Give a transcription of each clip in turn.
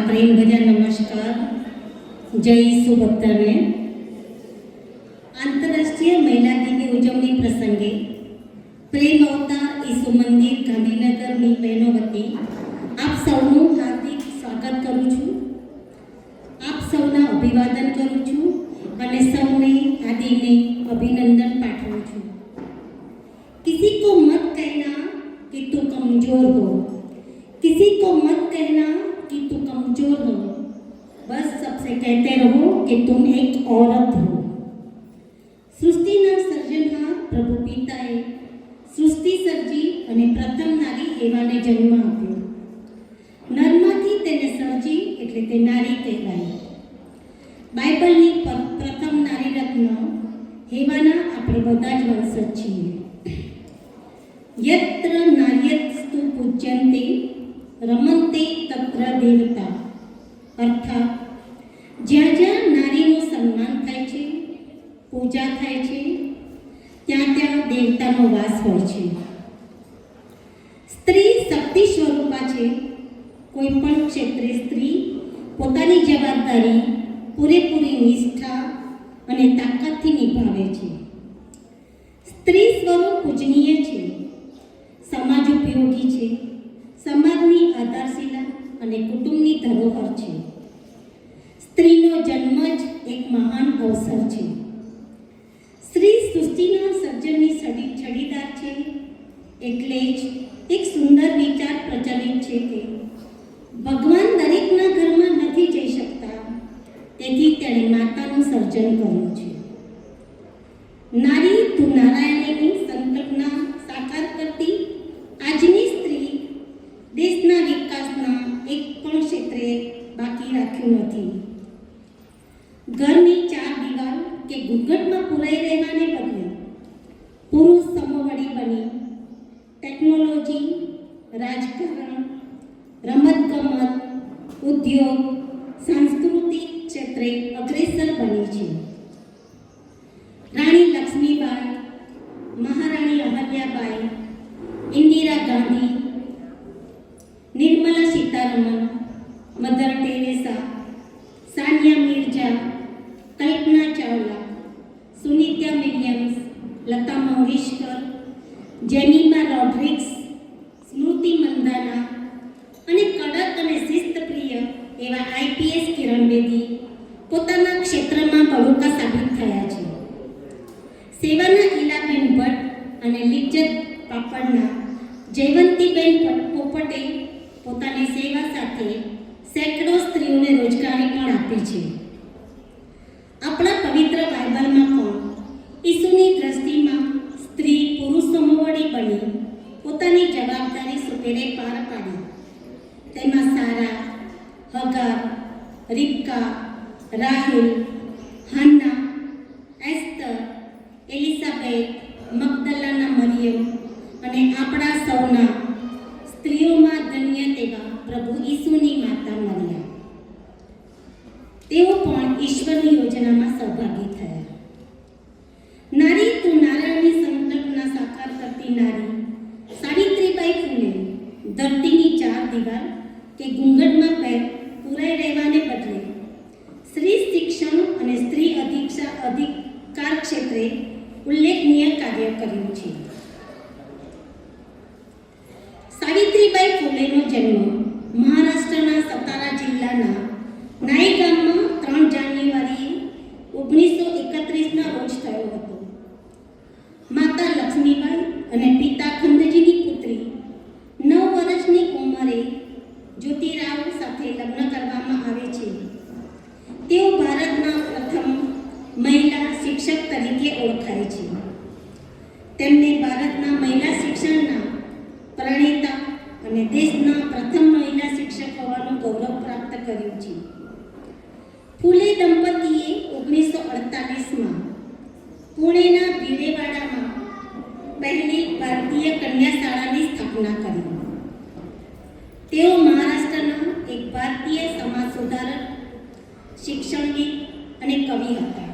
પ્રેમ ભર્યા નમસ્કાર. જય ઈસુ ભક્તને. આંતરરાષ્ટ્રીય મહિલા દિનની ઉજવણી પ્રસંગે પ્રેમ અવતાર ઈસુ મંદિર ગાંધીનગરની બહેનો વતી આપ સૌનું હાર્દિક સ્વાગત કરું છું. આપ સૌના અભિવાદન કરું છું અને સૌને આ દિને અભિનંદન પાઠવું છું. किसी को मत कहना कि तू कमजोर हो, किसी को मत कहना कि तू कमजोर हो, बस सबसे कहते रहो कि तुम एक औरत हो. સૃષ્ટિના સર્જનહાર પ્રભુ પિતાએ સૃષ્ટિ સર્જી અને પ્રથમ નારી હેવાને જન્મ આપ્યો. નરમાંથી તેને સર્જી એટલે તે નારી કહેવાય. બાઇબલની પ્રથમ નારી રત્ન હેવાના આપણે બધા જ વંશજ છીએ. यत्र नार्यस्तु पूज्यन्ते रमन्ते तत्र देवता. अर्थात જ્યાં જ્યાં નારીનું સન્માન થાય છે, પૂજા થાય છે, ત્યાં ત્યાં દેવતાનો વાસ હોય છે. સ્ત્રી શક્તિ સ્વરૂપા છે. કોઈ પણ ક્ષેત્રે સ્ત્રી પોતાની જવાબદારી પૂરેપૂરી નિષ્ઠા અને તાકાતથી નિભાવે છે. સ્ત્રી સ્વરૂપ પૂજનીય છે, સમાજ ઉપયોગી છે, સમાજની આધારશિલા અને કુટુંબની ધરોહર છે. સ્ત્રીનો જન્મ જ એક મહાન અવસર છે. સ્ત્રી સૃષ્ટિના સર્જનની છડીદાર છે. એટલે જ એક સુંદર વિચાર પ્રચલિત છે કે ભગવાન દરેકના ઘરમાં નથી જઈ શકતા, તેથી તેણે માતાનું સર્જન કર્યું છે. નારી તું નારાયણીની સંકલ્પના સાકાર કરતી આજની સ્ત્રી દેશના વિકાસના એક પણ ક્ષેત્રે બાકી રાખ્યું નથી. ઘરની ચાર દિવાલ કે ઘૂંઘટમાં પુરાઈ રહેવાને બદલે પુરુષ સમોવડી બની ટેકનોલોજી, રાજકારણ, રમતગમત, ઉદ્યોગ, સાંસ્કૃતિક ક્ષેત્રે અગ્રેસર બની છે. રાણી લક્ષ્મીબાઈ, મહારાણી Ahilyabai, Indira Gandhi, Nirmala Sitharaman, mother Teresa, Sania Mirza, Kalpana Chawla, Sunita Williams, Lata Mangeshkar, Jemimah Rodrigues, સ્મૃતિ મંદાના અને કડક અને શિસ્તપ્રિય એવા આઈપીએસ કિરણ બેદી પોતાના ક્ષેત્રમાં બળુકા સાબિત થયા છે. સેવાના ઈલાબેન ભટ્ટ અને લિજ્જત પાપડના જયવંતીબેન પોપટે પોતાની સેવા સાથે સેંકડો સ્ત્રીઓને રોજગારી પણ આપી છે. આપણા પવિત્ર બાઇબલમાં પણ ઈસુની દ્રષ્ટિમાં સ્ત્રી પુરુષ સમોવડી બની પોતાની જવાબદારી સુપેરે પાર પાડી. તેમાં સારા, હગાર, રિબકા, રાહેલ, હાન્ના, એસ્તર, એલિઝાબેથ, મગદલાના મરિયમ અને આપણા સૌના સ્ત્રીઓમાં ધન્ય તેવા પ્રભુ ઈસુની માતા મરિયમ. તેઓ પણ ઈશ્વરની યોજનામાં સહભાગી થયા. નારી તું નારાયણની સંકલ્પના સાકાર કરતી નારી સાવિત્રીબાઈ ફૂલે ધરતીની ચાર દિવાલ કે ઘૂંઘટમાં પુરાઈ રહેવાને બદલે સ્ત્રી શિક્ષણ અને સ્ત્રી અધિકાર ક્ષેત્રે ઉલ્લેખનીય કાર્ય કર્યું છે. સાવિત્રીબાઈ ફૂલેનો જન્મ મહારાષ્ટ્રના સતારા જિલ્લાના નાઈ ગામમાં 3 જાન્યુઆરી 1931ના રોજ થયો હતો. માતા લક્ષ્મીબાઈ અને પિતા ખંડજીની પુત્રી 9 વર્ષની ઉંમરે જ્યોતિરાવ સાથે લગ્ન કરવામાં આવે છે. તેઓ ભારતના પ્રથમ મહિલા શિક્ષક તરીકે ઓળખાય છે. તેમને ભારતના મહિલા શિક્ષણના પ્રણેતા અને દેશના પ્રથમ મહિલા શિક્ષક હોવાનું ગૌરવ પ્રાપ્ત કર્યું છે. ફૂલે દંપતીએ 1948માં પુણેના ભીડેવાડામાં પહેલી ભારતીય કન્યા શાળાની સ્થાપના કરી. તેઓ મહારાષ્ટ્રના એક ભારતીય સમાજ સુધારક, શિક્ષણવિદ અને કવિ હતા.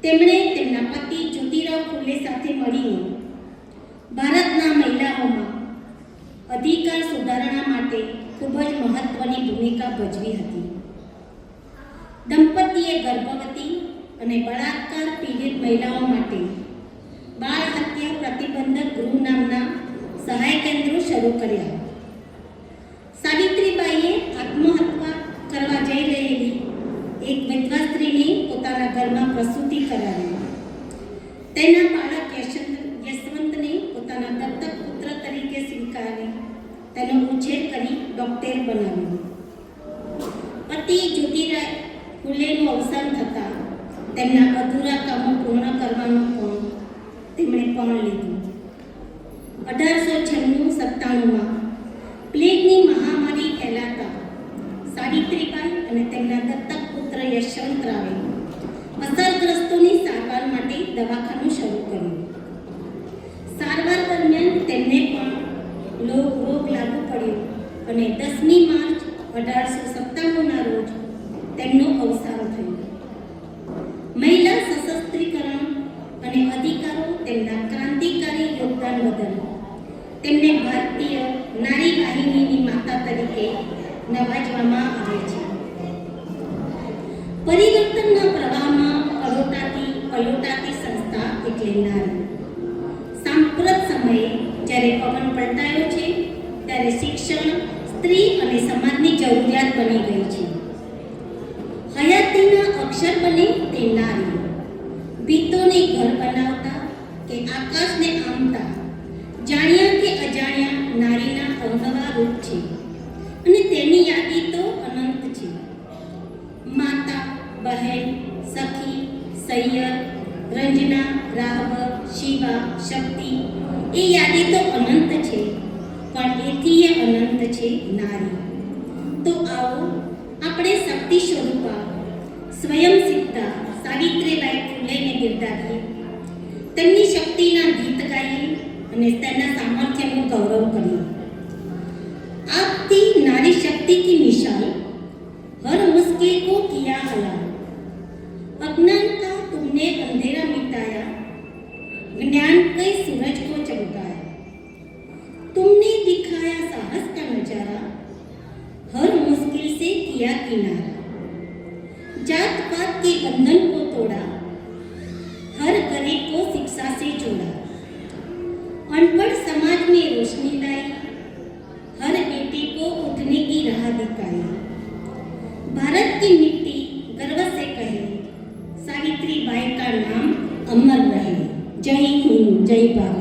તેમણે તેમના પતિ જ્યોતિરાવ ફૂલે સાથે મળીને ભારતના મહિલાઓમાં અધિકાર સુધારણા માટે ખૂબ જ મહત્વની ભૂમિકા ભૂમિકા ભજવી હતી. દંપતીએ ગર્ભવતી અને બળાત્કાર પીડિત મહિલાઓ માટે બાળ હત્યા પ્રતિબંધક ગૃહ નામના સહાય કેન્દ્રો શરૂ કર્યા. સાવિત્રીબાઈએ આત્મહત્યા કરવા જઈ રહેલી એક વિધવા સ્ત્રીની પોતાના ઘરમાં પ્રસૂતિ કરાવી. તેના બાળક યશવંતને પોતાના દત્તક પુત્ર તરીકે સ્વીકારી તેનો ઉછેર કરી ડોક્ટર બનાવ્યો. પતિ જ્યોતિરાય ફુલેનું અવસાન થતાં તેમના અધૂરા કામો પૂર્ણ કરવાનું તેમણે પણ લીધું. 1896-97માં પ્લેગની મહામારી ફેલાતા સાવિત્રીબાઈ અને તેમના દત્તક પુત્ર યશવંતરાવે અસરગ્રસ્તોની સારવાર માટે દવાખાનું શરૂ કર્યું. સારવાર દરમિયાન તેમને પણ રોગ લાગુ પડ્યો અને 10મી માર્ચ 1897ના રોજ તેમનું અવસાન થયું. મહિલા સશસ્ત્રીકરણ અને અધિકારો તેમના ક્રાંતિકારી યોગદાન બદલ તેમને ભારતીય નારી વાહિનીની માતા તરીકે નવાજવામાં આવે છે. પરિવર્તનના પ્રવાહમાં પલોટાતી સંસ્થા એટલે નારી. સાંપ્રત સમયે જ્યારે પવન પલટાયો છે ત્યારે શિક્ષણ સ્ત્રી અને સમાજની જરૂરિયાત બની ગઈ છે. હયાતીના અક્ષર બને તે નારી. ભીતોને ઘર બનાવતા કે આકાશને આમતા જાણ્યા કે અજાણ્યા નારીના અવનવા રૂપ છે અને તેની યાદી તો અનંત છે. માતા, બહેન, સખી, સૈયર, રંજના, રાહબર, શિવા, શક્તિ એ યાદી તો અનંત છે, પણ એથી એ અનંત છે નારી. તો આવો આપણે શક્તિ સ્વરૂપા સ્વયં સિદ્ધા સાવિત્રીબાઈ ફૂલેને બિરદાવીએ, તેમની શક્તિના ગીત ગાઈએ અને તેના સામર્થ્યનું ગૌરવ કરીએ. आपकी नारी शक्ति की मिसाल हर मुश्किल को किया हला, अज्ञान का तुमने अंधेरा मिटाया, ज्ञान के सूरज को चमकाया, तुमने दिखाया साहस का नजारा, हर मुश्किल से किया किनारा, जात पात के बंधन को तोड़ा, हर गरीब को शिक्षा से जोड़ा, अनपढ़ समाज में रोशनी लाई, हर बेटी को उठने की राह दिखाई, भारत की मिट्टी गर्व से कहे, सावित्रीबाई का नाम अमर रहे. जय हिंद, जय भारत.